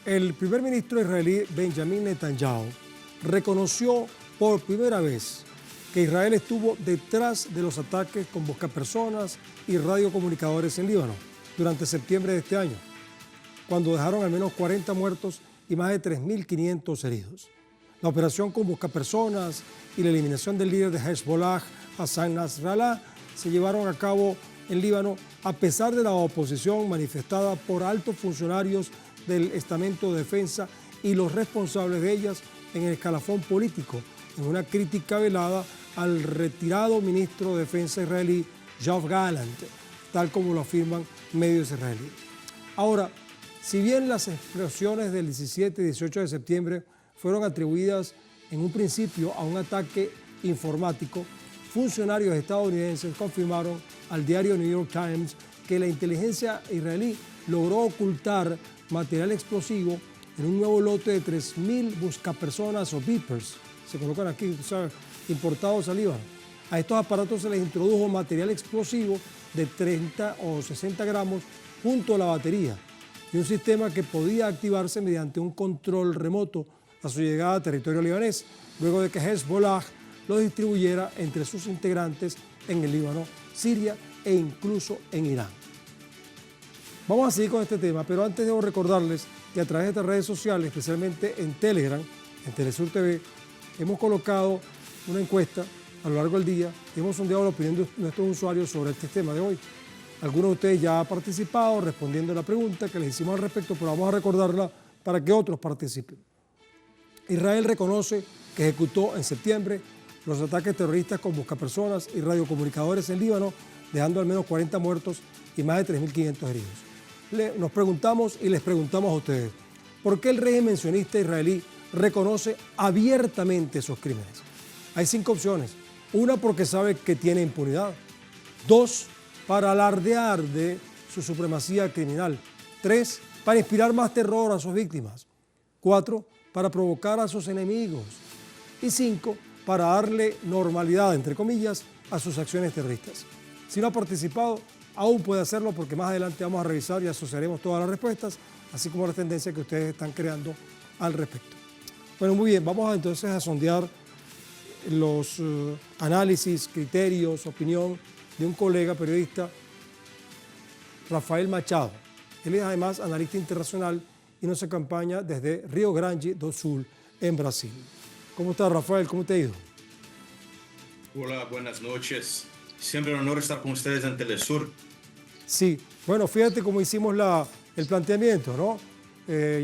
El primer ministro israelí Benjamin Netanyahu reconoció por primera vez que Israel estuvo detrás de los ataques con buscapersonas y radiocomunicadores en Líbano durante septiembre de este año, cuando dejaron al menos 40 muertos y más de 3.500 heridos. La operación con buscapersonas y la eliminación del líder de Hezbollah, Hassan Nasrallah, se llevaron a cabo en Líbano a pesar de la oposición manifestada por altos funcionarios del estamento de defensa y los responsables de ellas en el escalafón político, en una crítica velada al retirado ministro de Defensa israelí, Yoav Gallant, tal como lo afirman medios israelíes. Ahora, si bien las explosiones del 17 y 18 de septiembre fueron atribuidas en un principio a un ataque informático, funcionarios estadounidenses confirmaron al diario New York Times que la inteligencia israelí logró ocultar material explosivo en un nuevo lote de 3.000 buscapersonas o beepers, se colocan aquí, ¿sabes?, importados al Líbano. A estos aparatos se les introdujo material explosivo de 30 o 60 gramos junto a la batería y un sistema que podía activarse mediante un control remoto a su llegada a territorio libanés, luego de que Hezbollah lo distribuyera entre sus integrantes en el Líbano, Siria e incluso en Irán. Vamos a seguir con este tema, pero antes debo recordarles que a través de estas redes sociales, especialmente en Telegram, en Telesur TV, hemos colocado una encuesta a lo largo del día y hemos sondeado la opinión de nuestros usuarios sobre este tema de hoy. Algunos de ustedes ya han participado respondiendo a la pregunta que les hicimos al respecto, pero vamos a recordarla para que otros participen. Israel reconoce que ejecutó en septiembre los ataques terroristas con buscapersonas y radiocomunicadores en Líbano, dejando al menos 40 muertos y más de 3.500 heridos. Nos preguntamos y les preguntamos a ustedes, ¿por qué el régimen sionista israelí reconoce abiertamente esos crímenes? Hay 5 opciones. 1, porque sabe que tiene impunidad. 2, para alardear de su supremacía criminal. 3, para inspirar más terror a sus víctimas. 4, para provocar a sus enemigos. Y 5, para darle normalidad, entre comillas, a sus acciones terroristas. Si no ha participado, aún puede hacerlo porque más adelante vamos a revisar y asociaremos todas las respuestas, así como las tendencias que ustedes están creando al respecto. Bueno, muy bien, vamos entonces a sondear los análisis, criterios, opinión de un colega periodista, Rafael Machado. Él es además analista internacional y nos acompaña desde Rio Grande do Sul, en Brasil. ¿Cómo estás, Rafael? ¿Cómo te ha ido? Hola, buenas noches. Siempre un honor estar con ustedes en Telesur. Sí, bueno, fíjate cómo hicimos el planteamiento, ¿no?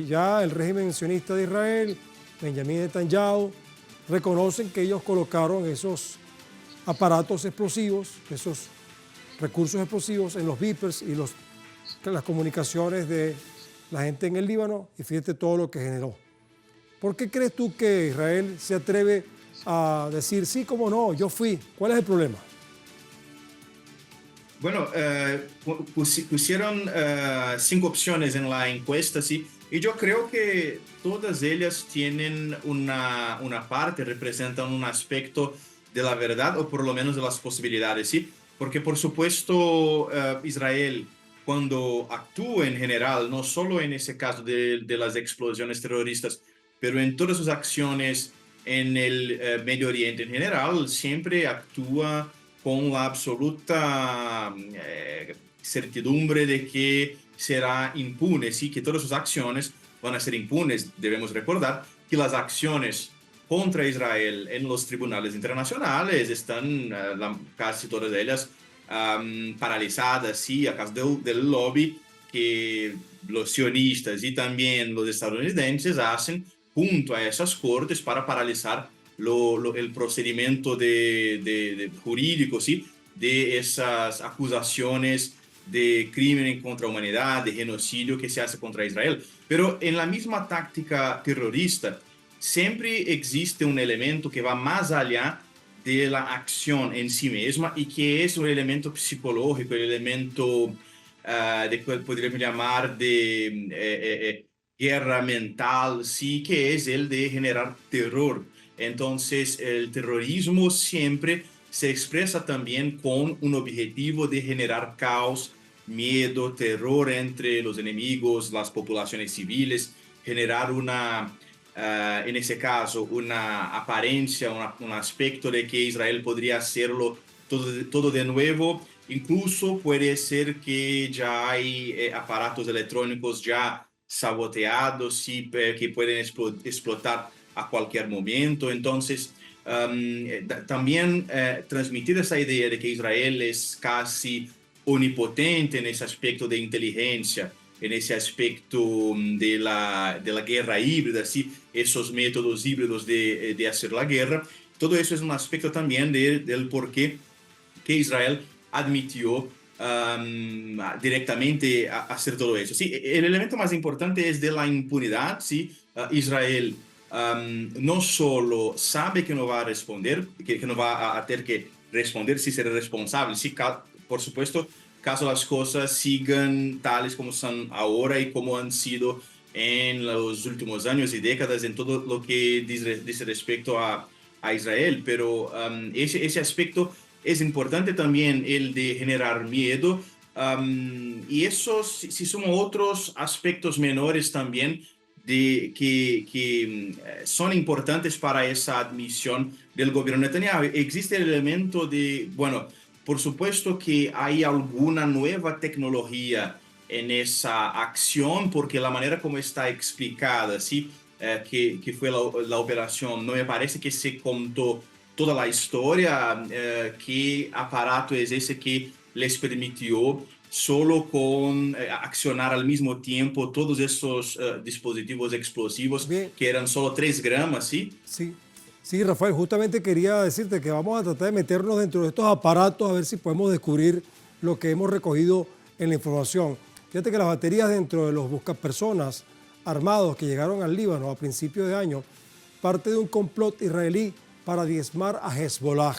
Ya el régimen sionista de Israel, Benjamin Netanyahu, reconocen que ellos colocaron esos aparatos explosivos, esos recursos explosivos en los beepers y las comunicaciones de la gente en el Líbano, y fíjate todo lo que generó. ¿Por qué crees tú que Israel se atreve a decir, sí, cómo no, yo fui? ¿Cuál es el problema? Bueno, pusieron 5 opciones en la encuesta, ¿sí? Y yo creo que todas ellas tienen una parte, representan un aspecto de la verdad o por lo menos de las posibilidades, ¿sí? Porque por supuesto Israel, cuando actúa en general, no solo en ese caso de las explosiones terroristas, pero en todas sus acciones en el Medio Oriente en general, siempre actúa con la absoluta certidumbre de que será impune, sí, que todas sus acciones van a ser impunes. Debemos recordar que las acciones contra Israel en los tribunales internacionales están casi todas ellas paralizadas, sí, a causa del lobby que los sionistas y también los estadounidenses hacen junto a esas cortes para paralizar el procedimiento jurídico, ¿sí?, de esas acusaciones de crimen contra la humanidad, de genocidio que se hace contra Israel. Pero en la misma táctica terrorista siempre existe un elemento que va más allá de la acción en sí misma y que es un elemento psicológico, el elemento de que podríamos llamar de guerra mental, sí, que es el de generar terror. Entonces, el terrorismo siempre se expresa también con un objetivo de generar caos, miedo, terror entre los enemigos, las poblaciones civiles. generar en ese caso, una apariencia, un aspecto de que Israel podría hacerlo todo de nuevo. Incluso puede ser que ya hay aparatos electrónicos ya saboteados, sí, que pueden explotar a cualquier momento. Entonces, también transmitir esa idea de que Israel es casi omnipotente en ese aspecto de inteligencia, en ese aspecto de la guerra híbrida, ¿sí? Esos métodos híbridos de hacer la guerra. Todo eso es un aspecto también del por qué que Israel admitió directamente a hacer todo eso. Sí, el elemento más importante es de la impunidad. ¿Sí? Israel no solo sabe que no va a responder, que no va a tener que responder si será responsable, sí, por supuesto, caso las cosas sigan tales como son ahora y como han sido en los últimos años y décadas en todo lo que dice respecto a Israel, pero ese aspecto es importante también el de generar miedo, y eso si son otros aspectos menores también que son importantes para esa admisión del gobierno Netanyahu. Existe el elemento de, bueno, por supuesto que hay alguna nueva tecnología en esa acción, porque la manera como está explicada, ¿sí? Que fue la operación, no me parece que se contó toda la historia, qué aparato es ese que les permitió solo con accionar al mismo tiempo todos esos dispositivos explosivos Bien, que eran solo 3 gramos, ¿sí? sí, sí, Rafael, justamente quería decirte que vamos a tratar de meternos dentro de estos aparatos a ver si podemos descubrir lo que hemos recogido en la información. Fíjate que las baterías dentro de los buscapersonas armados que llegaron al Líbano a principios de año, parte de un complot israelí para diezmar a Hezbollah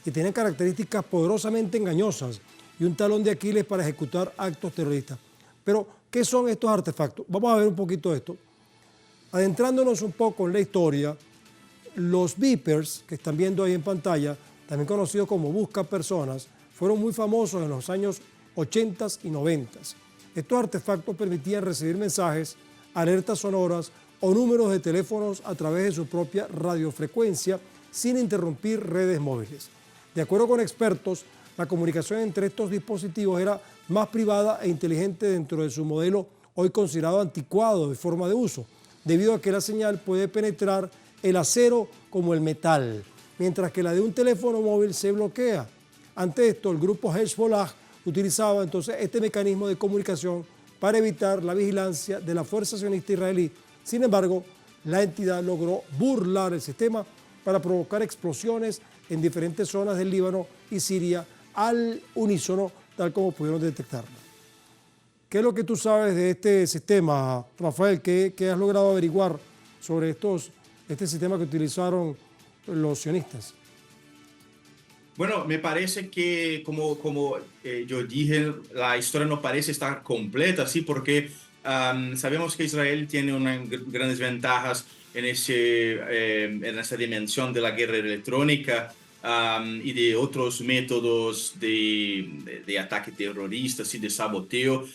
y tienen características poderosamente engañosas y un talón de Aquiles para ejecutar actos terroristas. Pero, ¿qué son estos artefactos? Vamos a ver un poquito esto. Adentrándonos un poco en la historia, los beepers que están viendo ahí en pantalla, también conocidos como buscapersonas, fueron muy famosos en los años 80 y 90. Estos artefactos permitían recibir mensajes, alertas sonoras o números de teléfonos a través de su propia radiofrecuencia sin interrumpir redes móviles. De acuerdo con expertos, la comunicación entre estos dispositivos era más privada e inteligente dentro de su modelo hoy considerado anticuado de forma de uso, debido a que la señal puede penetrar el acero como el metal, mientras que la de un teléfono móvil se bloquea. Ante esto, el grupo Hezbollah utilizaba entonces este mecanismo de comunicación para evitar la vigilancia de la fuerza sionista israelí. Sin embargo, la entidad logró burlar el sistema para provocar explosiones en diferentes zonas del Líbano y Siria al unísono, tal como pudieron detectarlo. ¿Qué es lo que tú sabes de este sistema, Rafael? ¿Qué has logrado averiguar sobre este sistema que utilizaron los sionistas? Bueno, me parece que, como yo dije, la historia no parece estar completa, ¿sí? Porque sabemos que Israel tiene unas grandes ventajas en esa dimensión de la guerra electrónica, y de otros métodos de ataque terrorista, ¿sí? De saboteo.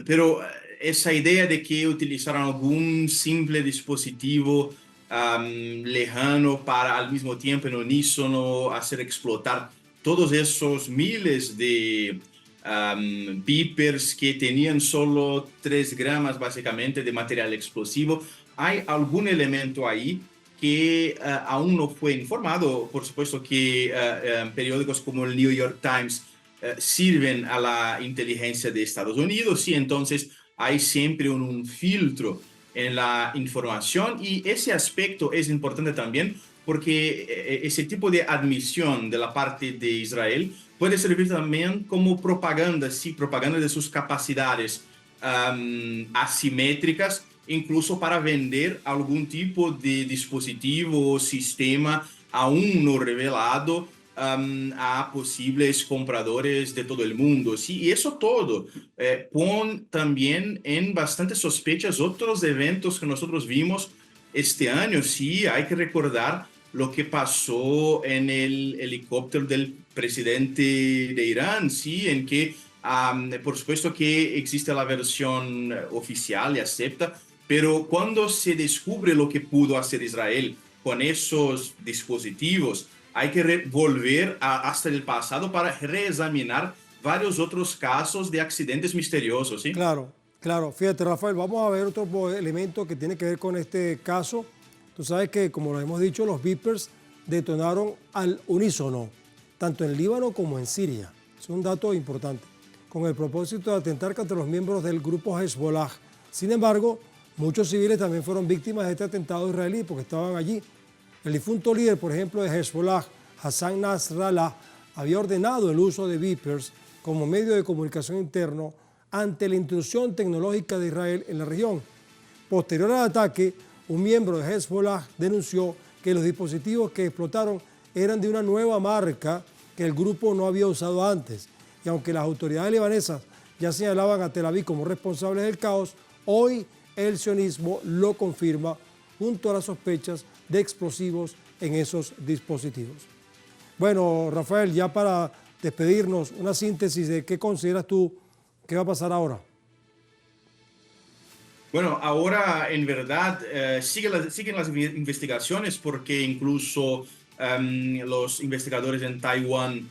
Pero esa idea de que utilizaron algún simple dispositivo lejano para al mismo tiempo en unísono hacer explotar todos esos miles de beepers que tenían solo 3 gramos básicamente de material explosivo. Hay algún elemento ahí que aún no fue informado. Por supuesto que periódicos como el New York Times sirven a la inteligencia de Estados Unidos, y entonces hay siempre un filtro en la información, y ese aspecto es importante también porque ese tipo de admisión de la parte de Israel puede servir también como propaganda, sí, propaganda de sus capacidades asimétricas, incluso para vender algún tipo de dispositivo o sistema aún no revelado a posibles compradores de todo el mundo. Sí, y eso todo pone también en bastantes sospechas otros eventos que nosotros vimos este año. Sí, hay que recordar lo que pasó en el helicóptero del presidente de Irán, sí, en que por supuesto que existe la versión oficial y acepta Pero cuando se descubre lo que pudo hacer Israel con esos dispositivos, hay que volver hasta el pasado para reexaminar varios otros casos de accidentes misteriosos, ¿sí? Claro, claro. Fíjate, Rafael, vamos a ver otro elemento que tiene que ver con este caso. Tú sabes que, como lo hemos dicho, los beepers detonaron al unísono, tanto en Líbano como en Siria. Es un dato importante, con el propósito de atentar contra los miembros del grupo Hezbollah. Sin embargo, muchos civiles también fueron víctimas de este atentado israelí porque estaban allí. El difunto líder, por ejemplo, de Hezbollah, Hassan Nasrallah, había ordenado el uso de beepers como medio de comunicación interno ante la intrusión tecnológica de Israel en la región. Posterior al ataque, un miembro de Hezbollah denunció que los dispositivos que explotaron eran de una nueva marca que el grupo no había usado antes. Y aunque las autoridades libanesas ya señalaban a Tel Aviv como responsables del caos, hoy el sionismo lo confirma junto a las sospechas de explosivos en esos dispositivos. Bueno, Rafael, ya para despedirnos, una síntesis de qué consideras tú que va a pasar ahora. Bueno, ahora en verdad siguen las investigaciones porque incluso los investigadores en Taiwán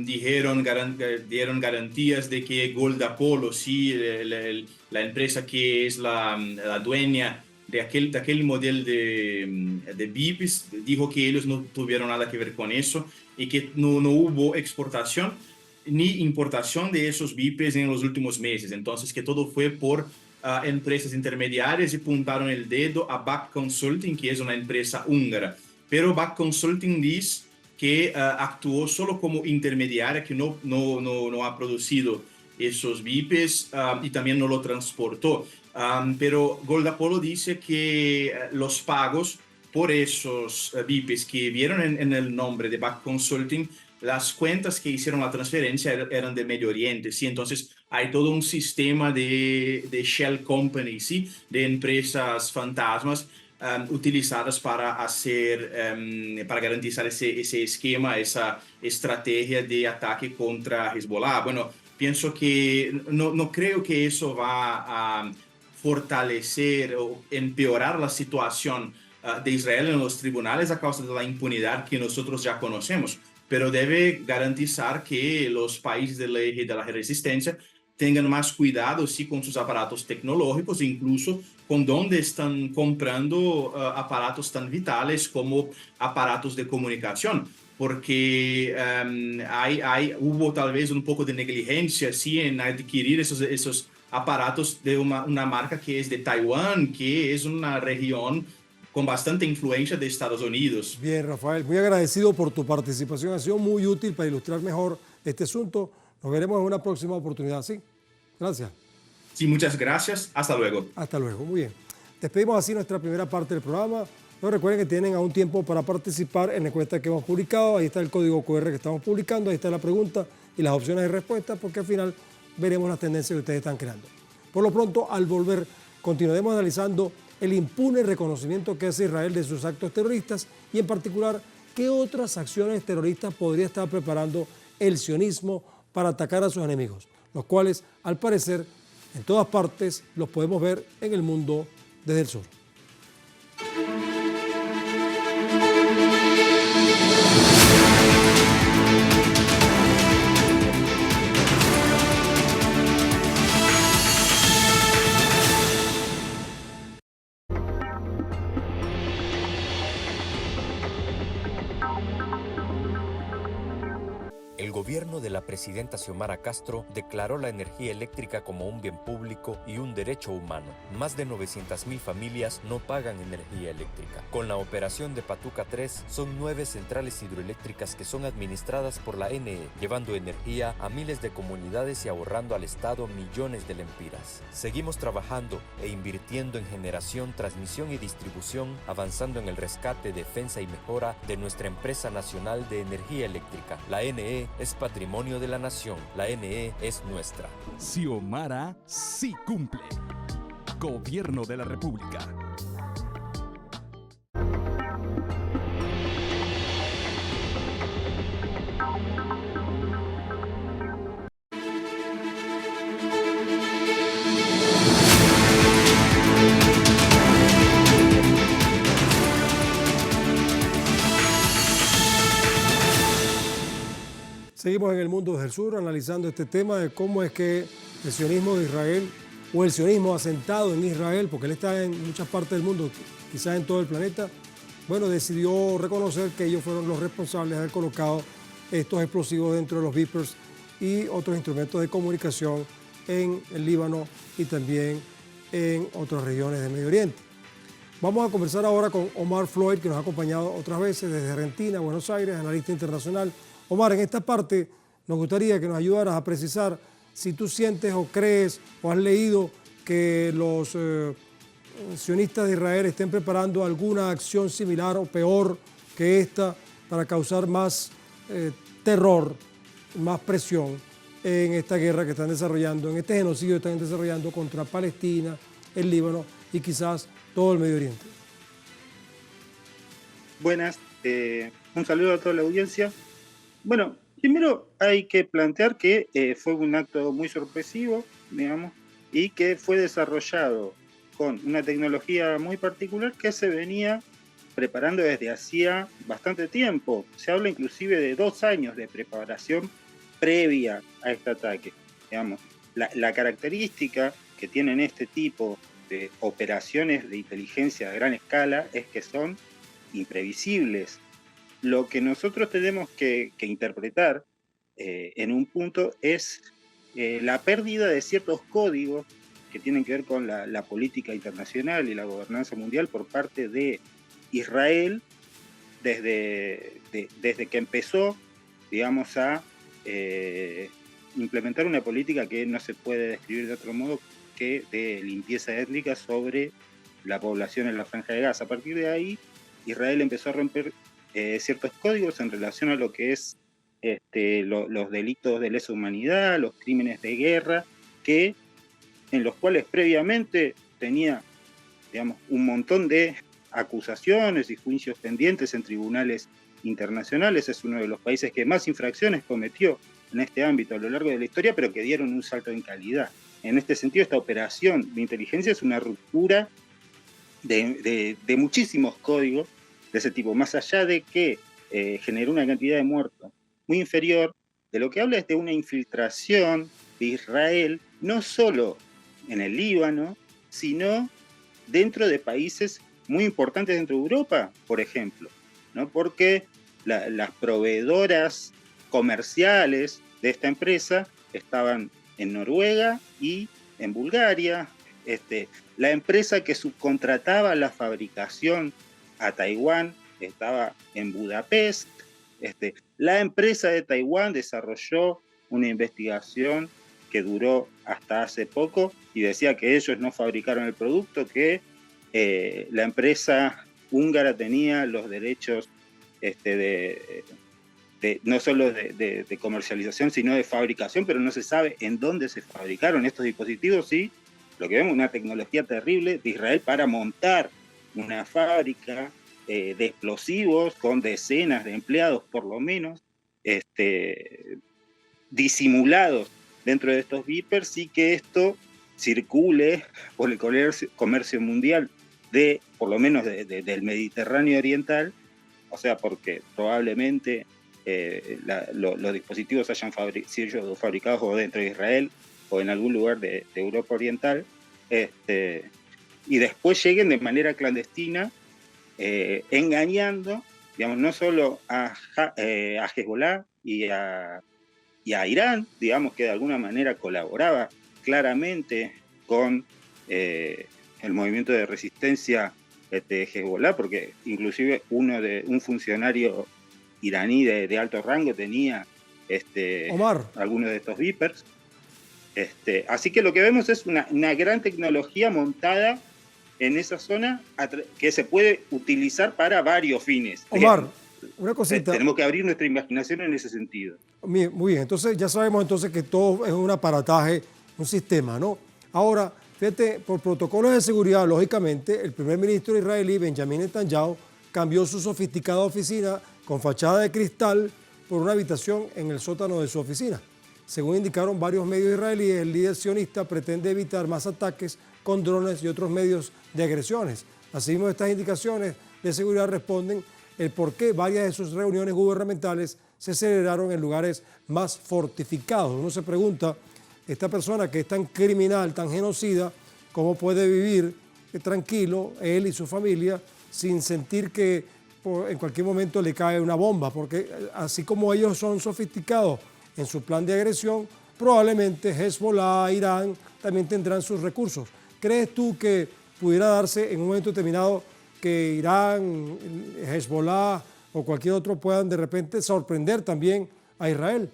dieron garantías de que Gold Apollo, sí, la empresa que es la dueña de aquel modelo de beeps, dijo que ellos no tuvieron nada que ver con eso y que no hubo exportación ni importación de esos beeps en los últimos meses. Entonces, que todo fue por empresas intermediárias y apuntaron el dedo a Back Consulting, que es una empresa húngara. Pero Back Consulting dice que actuó solo como intermediaria, que no ha producido esos beeps y también no lo transportó. Pero Gold Apollo dice que los pagos por esos beeps que vieron en el nombre de Back Consulting, las cuentas que hicieron la transferencia eran de Medio Oriente, ¿sí? Entonces hay todo un sistema de shell companies, ¿sí? De empresas fantasmas utilizadas para para garantizar ese esquema, esa estrategia de ataque contra Hezbollah. Bueno, pienso que no creo que eso va a fortalecer o empeorar la situación de Israel en los tribunales a causa de la impunidad que nosotros ya conocemos, pero debe garantizar que los países del eje de la resistencia tengan más cuidado sí, con sus aparatos tecnológicos, incluso con dónde están comprando aparatos tan vitales como aparatos de comunicación, porque hubo tal vez un poco de negligencia sí, en adquirir esos aparatos de una marca que es de Taiwán, que es una región con bastante influencia de Estados Unidos. Bien, Rafael, muy agradecido por tu participación. Ha sido muy útil para ilustrar mejor este asunto. Nos veremos en una próxima oportunidad, ¿sí? Gracias. Sí, muchas gracias. Hasta luego. Hasta luego, muy bien. Despedimos así nuestra primera parte del programa. No recuerden que tienen aún tiempo para participar en la encuesta que hemos publicado. Ahí está el código QR que estamos publicando, ahí está la pregunta y las opciones de respuesta, porque al final veremos las tendencias que ustedes están creando. Por lo pronto, al volver, continuaremos analizando el impune reconocimiento que hace Israel de sus actos terroristas y en particular qué otras acciones terroristas podría estar preparando el sionismo para atacar a sus enemigos, los cuales al parecer en todas partes los podemos ver en el mundo desde el sur. El gobierno de la presidenta Xiomara Castro declaró la energía eléctrica como un bien público y un derecho humano. Más de 900,000 familias no pagan energía eléctrica. Con la operación de Patuca 3, son 9 centrales hidroeléctricas que son administradas por la NE, llevando energía a miles de comunidades y ahorrando al Estado millones de lempiras. Seguimos trabajando e invirtiendo en generación, transmisión y distribución, avanzando en el rescate, defensa y mejora de nuestra empresa nacional de energía eléctrica. La NE es patrimonio de la nación. La NE es nuestra. Xiomara sí cumple. Gobierno de la República. Seguimos en el mundo desde el sur analizando este tema de cómo es que el sionismo de Israel, o el sionismo asentado en Israel, porque él está en muchas partes del mundo, quizás en todo el planeta, bueno, decidió reconocer que ellos fueron los responsables de haber colocado estos explosivos dentro de los Vipers y otros instrumentos de comunicación en el Líbano y también en otras regiones del Medio Oriente. Vamos a conversar ahora con Omar Floyd, que nos ha acompañado otras veces desde Argentina, Buenos Aires, analista internacional. Omar, en esta parte nos gustaría que nos ayudaras a precisar si tú sientes o crees o has leído que los sionistas de Israel estén preparando alguna acción similar o peor que esta para causar más terror, más presión en esta guerra que están desarrollando, en este genocidio que están desarrollando contra Palestina, el Líbano y quizás todo el Medio Oriente. Buenas, un saludo a toda la audiencia. Bueno, primero hay que plantear que fue un acto muy sorpresivo, digamos, y que fue desarrollado con una tecnología muy particular que se venía preparando desde hacía bastante tiempo. Se habla inclusive de 2 años de preparación previa a este ataque. Digamos, la característica que tienen este tipo de operaciones de inteligencia a gran escala es que son imprevisibles. Lo que nosotros tenemos que interpretar en un punto es la pérdida de ciertos códigos que tienen que ver con la política internacional y la gobernanza mundial por parte de Israel desde que empezó, digamos, a implementar una política que no se puede describir de otro modo que de limpieza étnica sobre la población en la Franja de Gaza. A partir de ahí, Israel empezó a romper ciertos códigos en relación a lo que es los delitos de lesa humanidad, los crímenes de guerra, en los cuales previamente tenía, digamos, un montón de acusaciones y juicios pendientes en tribunales internacionales. Es uno de los países que más infracciones cometió en este ámbito a lo largo de la historia, pero que dieron un salto en calidad. En este sentido, esta operación de inteligencia es una ruptura de muchísimos códigos de ese tipo, más allá de que generó una cantidad de muertos muy inferior, de lo que habla es de una infiltración de Israel, no solo en el Líbano, sino dentro de países muy importantes dentro de Europa, por ejemplo, ¿no? Porque las proveedoras comerciales de esta empresa estaban en Noruega y en Bulgaria. La empresa que subcontrataba la fabricación a Taiwán estaba en Budapest. La empresa de Taiwán desarrolló una investigación que duró hasta hace poco y decía que ellos no fabricaron el producto, que la empresa húngara tenía los derechos no solo de comercialización, sino de fabricación, pero no se sabe en dónde se fabricaron estos dispositivos. Sí, lo que vemos es una tecnología terrible de Israel para montar una fábrica de explosivos con decenas de empleados, por lo menos, disimulados dentro de estos Vipers, y que esto circule por el comercio mundial por lo menos del Mediterráneo oriental, o sea, porque probablemente los dispositivos hayan sido fabricados o dentro de Israel o en algún lugar de Europa Oriental, y después lleguen de manera clandestina, engañando, digamos, no solo a Hezbollah y a Irán, digamos, que de alguna manera colaboraba claramente con el movimiento de resistencia de Hezbollah, porque inclusive un funcionario iraní de alto rango tenía algunos de estos Vipers. Así que lo que vemos es una gran tecnología montada en esa zona que se puede utilizar para varios fines. Omar, una cosita. Tenemos que abrir nuestra imaginación en ese sentido. Muy bien, entonces ya sabemos entonces que todo es un aparataje, un sistema, ¿no? Ahora, fíjate, por protocolos de seguridad, lógicamente, el primer ministro israelí, Benjamin Netanyahu, cambió su sofisticada oficina con fachada de cristal por una habitación en el sótano de su oficina. Según indicaron varios medios israelíes, el líder sionista pretende evitar más ataques con drones y otros medios de agresiones. Asimismo, estas indicaciones de seguridad responden el por qué varias de sus reuniones gubernamentales se celebraron en lugares más fortificados. Uno se pregunta, esta persona que es tan criminal, tan genocida, ¿cómo puede vivir tranquilo, él y su familia, sin sentir que en cualquier momento le cae una bomba? Porque así como ellos son sofisticados en su plan de agresión, probablemente Hezbollah, Irán, también tendrán sus recursos. ¿Crees tú que pudiera darse en un momento determinado que Irán, Hezbollah o cualquier otro puedan de repente sorprender también a Israel?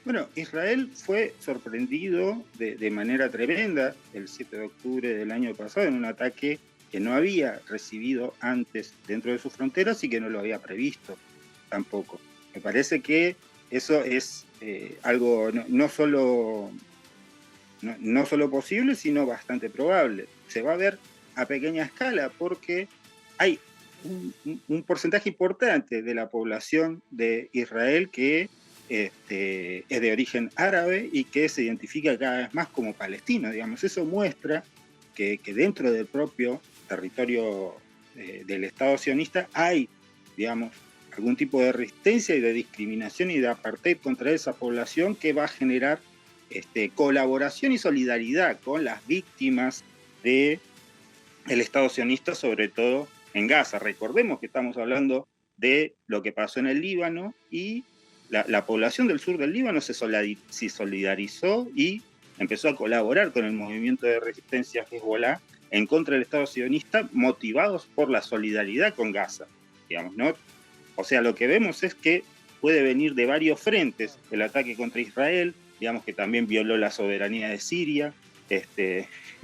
Bueno, Israel fue sorprendido de manera tremenda el 7 de octubre del año pasado en un ataque que no había recibido antes dentro de sus fronteras y que no lo había previsto tampoco. Me parece que eso es algo no solo posible, sino bastante probable. Se va a ver a pequeña escala porque hay un porcentaje importante de la población de Israel que es de origen árabe y que se identifica cada vez más como palestino, digamos. Eso muestra que dentro del propio territorio del Estado sionista hay, digamos, algún tipo de resistencia y de discriminación y de apartheid contra esa población que va a generar colaboración y solidaridad con las víctimas del Estado sionista, sobre todo en Gaza. Recordemos que estamos hablando de lo que pasó en el Líbano y la población del sur del Líbano se solidarizó y empezó a colaborar con el movimiento de resistencia Hezbollah en contra del Estado sionista, motivados por la solidaridad con Gaza, digamos, ¿no? O sea, lo que vemos es que puede venir de varios frentes el ataque contra Israel, digamos que también violó la soberanía de Siria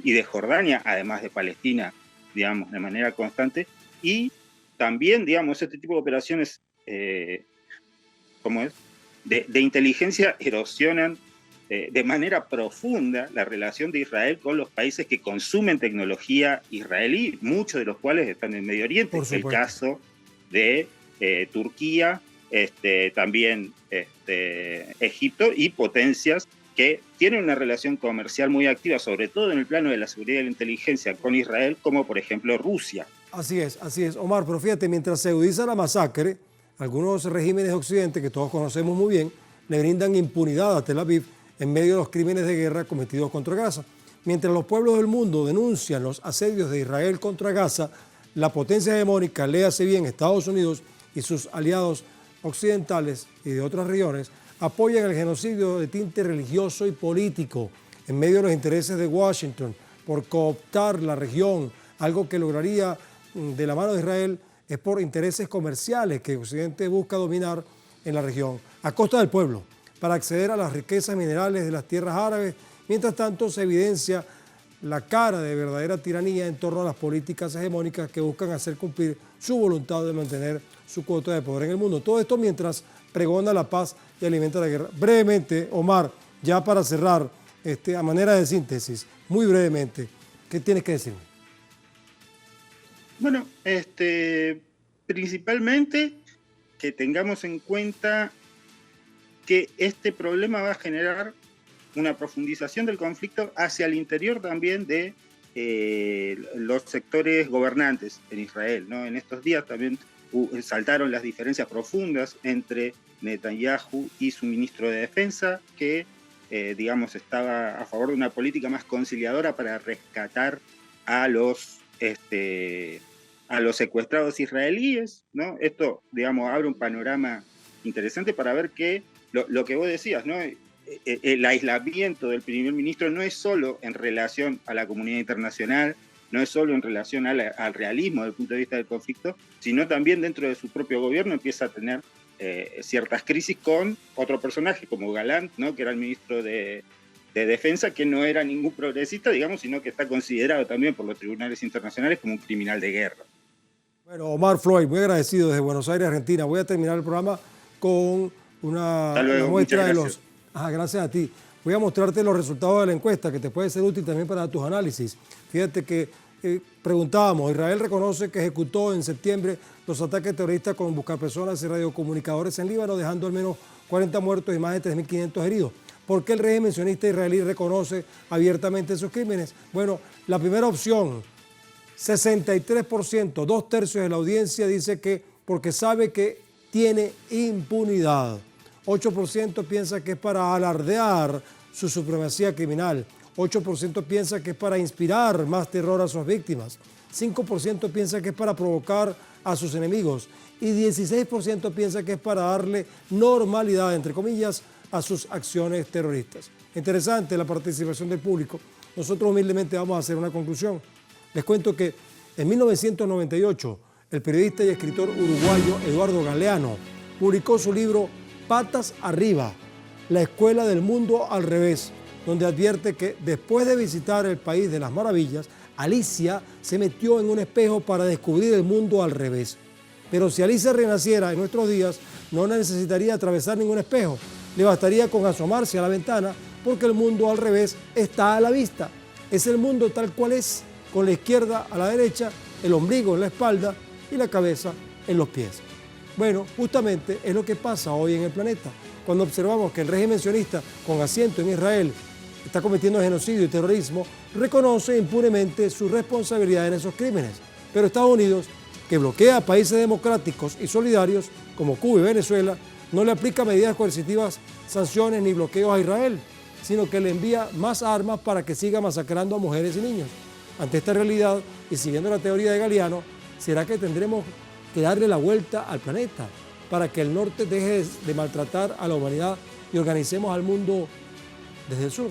y de Jordania, además de Palestina, digamos, de manera constante, y también, digamos, este tipo de operaciones de inteligencia erosionan de manera profunda la relación de Israel con los países que consumen tecnología israelí, muchos de los cuales están en Medio Oriente. Es el caso de Turquía, también Egipto y potencias que tienen una relación comercial muy activa, sobre todo en el plano de la seguridad y la inteligencia con Israel, como por ejemplo Rusia. Así es, Omar, pero fíjate, mientras se agudiza la masacre, algunos regímenes de Occidente, que todos conocemos muy bien, le brindan impunidad a Tel Aviv en medio de los crímenes de guerra cometidos contra Gaza. Mientras los pueblos del mundo denuncian los asedios de Israel contra Gaza, la potencia hegemónica, léase bien Estados Unidos y sus aliados occidentales y de otras regiones, apoyan el genocidio de tinte religioso y político en medio de los intereses de Washington por cooptar la región, algo que lograría de la mano de Israel es por intereses comerciales que Occidente busca dominar en la región, a costa del pueblo, para acceder a las riquezas minerales de las tierras árabes. Mientras tanto, se evidencia la cara de verdadera tiranía en torno a las políticas hegemónicas que buscan hacer cumplir su voluntad de mantener su cuota de poder en el mundo. Todo esto mientras pregona la paz y alimenta la guerra. Brevemente, Omar, ya para cerrar, a manera de síntesis, muy brevemente, ¿qué tienes que decirme? Bueno, principalmente que tengamos en cuenta que este problema va a generar una profundización del conflicto hacia el interior también de los sectores gobernantes en Israel, ¿no? En estos días también saltaron las diferencias profundas entre Netanyahu y su ministro de Defensa, que digamos estaba a favor de una política más conciliadora para rescatar a los secuestrados israelíes, ¿no? Esto, digamos, abre un panorama interesante para ver que lo que vos decías, ¿no? El aislamiento del primer ministro no es solo en relación a la comunidad internacional, no es solo en relación al realismo desde el punto de vista del conflicto, sino también dentro de su propio gobierno empieza a tener ciertas crisis con otro personaje como Galán, ¿no? Que era el ministro de Defensa, que no era ningún progresista, digamos, sino que está considerado también por los tribunales internacionales como un criminal de guerra. Bueno, Omar Floyd, muy agradecido desde Buenos Aires, Argentina. Voy a terminar el programa con una muestra de los... gracias a ti. Voy a mostrarte los resultados de la encuesta, que te puede ser útil también para tus análisis. Fíjate que preguntábamos, Israel reconoce que ejecutó en septiembre los ataques terroristas con buscapersonas y radiocomunicadores en Líbano, dejando al menos 40 muertos y más de 3.500 heridos. ¿Por qué el régimen sionista israelí reconoce abiertamente esos crímenes? Bueno, la primera opción, 63%, 2/3 de la audiencia dice que porque sabe que tiene impunidad. 8% piensa que es para alardear su supremacía criminal. 8% piensa que es para inspirar más terror a sus víctimas. 5% piensa que es para provocar a sus enemigos. Y 16% piensa que es para darle normalidad, entre comillas, a sus acciones terroristas. Interesante la participación del público. Nosotros humildemente vamos a hacer una conclusión. Les cuento que en 1998, el periodista y escritor uruguayo Eduardo Galeano publicó su libro Patas Arriba, la escuela del mundo al revés, donde advierte que después de visitar el país de las maravillas, Alicia se metió en un espejo para descubrir el mundo al revés. Pero si Alicia renaciera en nuestros días, no necesitaría atravesar ningún espejo. Le bastaría con asomarse a la ventana, porque el mundo al revés está a la vista. Es el mundo tal cual es, con la izquierda a la derecha, el ombligo en la espalda y la cabeza en los pies. Bueno, justamente es lo que pasa hoy en el planeta. Cuando observamos que el régimen sionista, con asiento en Israel, está cometiendo genocidio y terrorismo, reconoce impunemente su responsabilidad en esos crímenes. Pero Estados Unidos, que bloquea a países democráticos y solidarios como Cuba y Venezuela, no le aplica medidas coercitivas, sanciones ni bloqueos a Israel, sino que le envía más armas para que siga masacrando a mujeres y niños. Ante esta realidad, y siguiendo la teoría de Galeano, ¿será que tendremos que darle la vuelta al planeta para que el norte deje de maltratar a la humanidad y organicemos al mundo desde el sur?